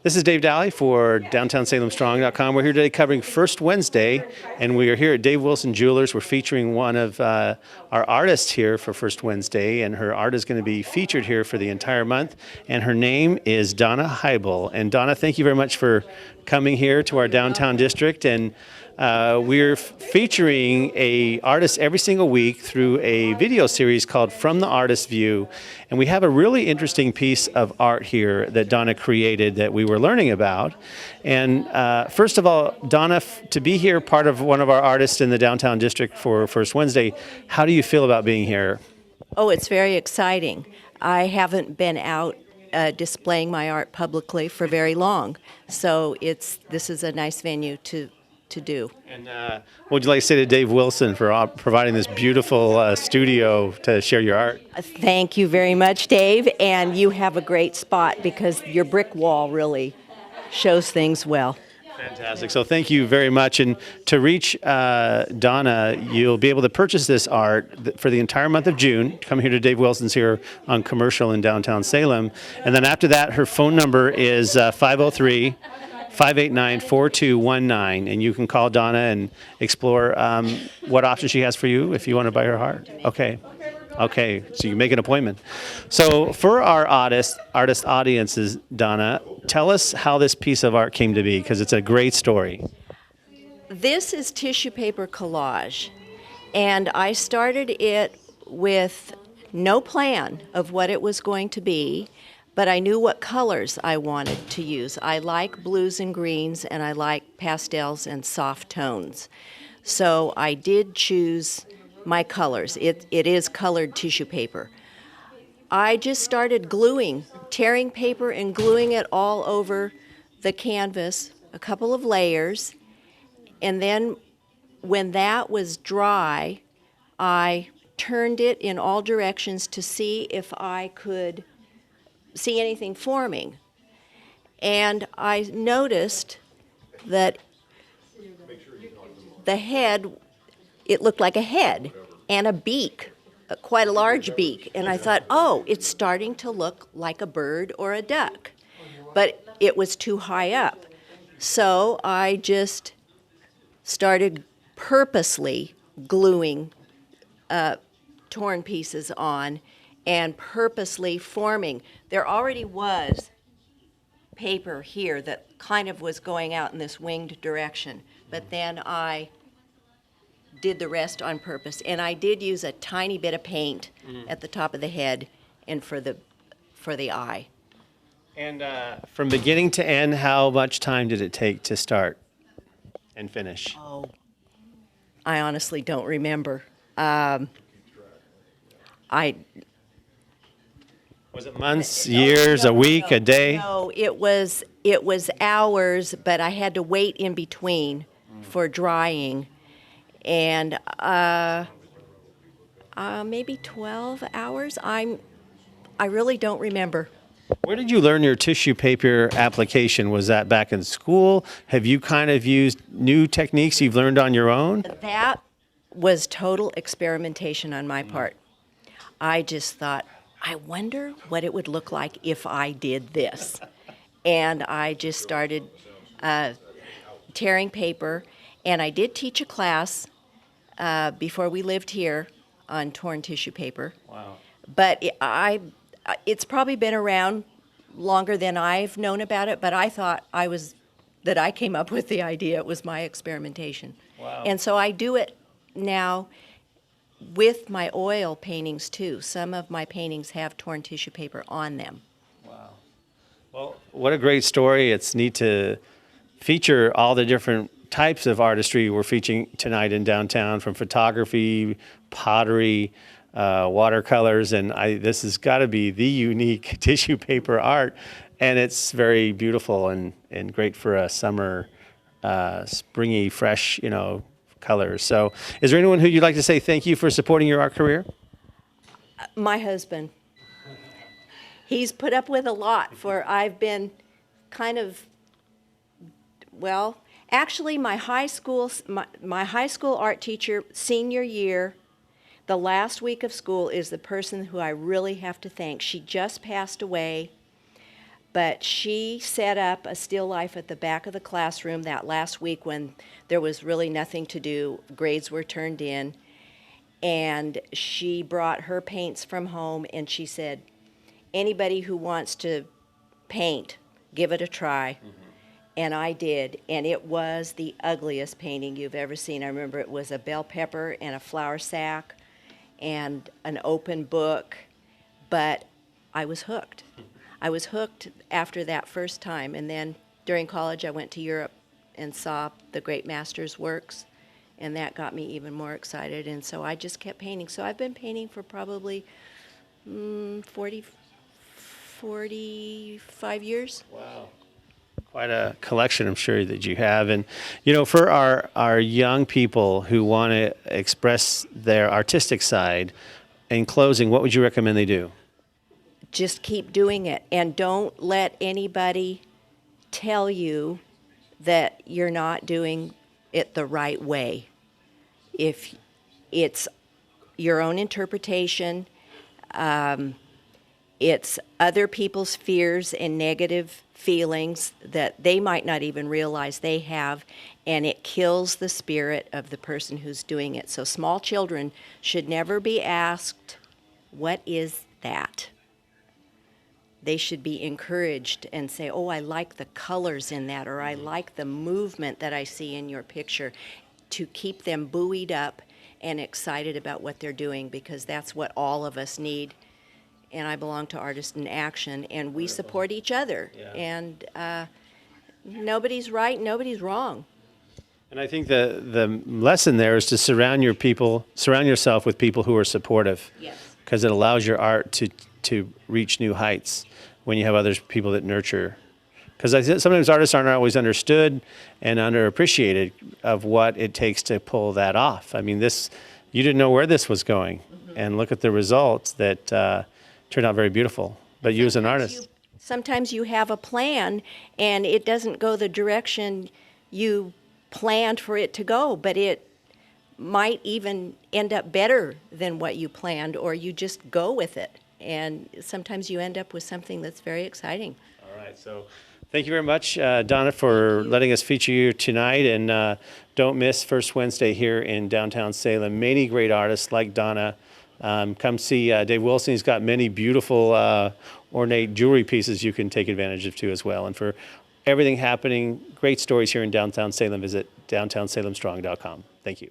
This is Dave Daly for DowntownSalemStrong.com. We're here today covering First Wednesday, and we are here at Dave Wilson Jewelers. We're featuring one of our artists here for First Wednesday, and her art is going to be featured here for the entire month. And her name is Donna Heibel. And Donna, thank you very much for coming here to our downtown district. And we're featuring a artist every single week through a video series called From the Artist's View. And we have a really interesting piece of art here that Donna created that we were learning about. And first of all, Donna, to be here, part of one of our artists in the downtown district for First Wednesday, how do you feel about being here? Oh, it's very exciting. I haven't been out displaying my art publicly for very long, so this is a nice venue to do. And what would you like to say to Dave Wilson for providing this beautiful studio to share your art? Thank you very much, Dave, and you have a great spot because your brick wall really shows things well. Fantastic. So thank you very much. And to reach Donna, you'll be able to purchase this art for the entire month of June. Come here to Dave Wilson's here on Commercial in downtown Salem. And then after that, her phone number is 503-589-4219, and you can call Donna and explore what options she has for you if you want to buy her art. Okay, so you make an appointment. So for our artist audiences, Donna, tell us how this piece of art came to be, because it's a great story. This is tissue paper collage, and I started it with no plan of what it was going to be, but I knew what colors I wanted to use. I like blues and greens, and I like pastels and soft tones. So I did choose my colors. It is colored tissue paper. I just started tearing paper and gluing it all over the canvas, a couple of layers, and then when that was dry, I turned it in all directions to see if I could see anything forming. And I noticed that the head, it looked like a head and a beak, quite a large beak. And I thought, oh, it's starting to look like a bird or a duck. But it was too high up. So I just started purposely gluing torn pieces on and purposely forming. There already was paper here that kind of was going out in this winged direction, but then I did the rest on purpose, and I did use a tiny bit of paint at the top of the head and for the eye. And from beginning to end, how much time did it take to start and finish? Oh, I honestly don't remember. Was it months, years, a week, a day? No, it was hours, but I had to wait in between for drying, and maybe 12 hours. I really don't remember. Where did you learn your tissue paper application? Was that back in school? Have you kind of used new techniques you've learned on your own? That was total experimentation on my part. I just thought, I wonder what it would look like if I did this. And I just started tearing paper, and I did teach a class before we lived here on torn tissue paper. Wow. But it's probably been around longer than I've known about it, but I thought that I came up with the idea. It was my experimentation. Wow. And so I do it now with my oil paintings too. Some of my paintings have torn tissue paper on them. Wow. Well, what a great story. It's neat to feature all the different types of artistry we're featuring tonight in downtown, from photography, pottery, watercolors, and this has got to be the unique tissue paper art, and it's very beautiful and great for a summer, springy, fresh, colors. So is there anyone who you'd like to say thank you for supporting your art career? My husband. He's put up with a lot I've been kind of, well, actually my high school art teacher, senior year, the last week of school, is the person who I really have to thank. She just passed away But she set up a still life at the back of the classroom that last week when there was really nothing to do. Grades were turned in. And she brought her paints from home, and she said, anybody who wants to paint, give it a try. And I did, and it was the ugliest painting you've ever seen. I remember it was a bell pepper and a flour sack and an open book, but I was hooked. I was hooked after that first time, and then during college I went to Europe and saw the great masters' works, and that got me even more excited, and so I just kept painting. So I've been painting for probably 45 years. Wow. Quite a collection, I'm sure, that you have. And, you know, for our young people who want to express their artistic side, in closing, what would you recommend they do? Just keep doing it, and don't let anybody tell you that you're not doing it the right way. If it's your own interpretation, it's other people's fears and negative feelings that they might not even realize they have, and it kills the spirit of the person who's doing it. So small children should never be asked, what is that? They should be encouraged and say, oh, I like the colors in that, or I like the movement that I see in your picture, to keep them buoyed up and excited about what they're doing, because that's what all of us need. And I belong to Artists in Action, and we support each other. Yeah. And nobody's right, nobody's wrong. And I think the lesson there is to surround yourself with people who are supportive. Yes. Because it allows your art to reach new heights when you have other people that nurture. Because sometimes artists aren't always understood and underappreciated of what it takes to pull that off. I mean, you didn't know where this was going, and look at the results that turned out very beautiful. But you as an artist. Sometimes you have a plan, and it doesn't go the direction you planned for it to go, but it might even end up better than what you planned, or you just go with it. And sometimes you end up with something that's very exciting. All right, so thank you very much, Donna, for letting us feature you tonight. And don't miss First Wednesday here in downtown Salem. Many great artists like Donna. Come see Dave Wilson. He's got many beautiful ornate jewelry pieces you can take advantage of too as well. And for everything happening, great stories here in downtown Salem, visit downtownsalemstrong.com. Thank you.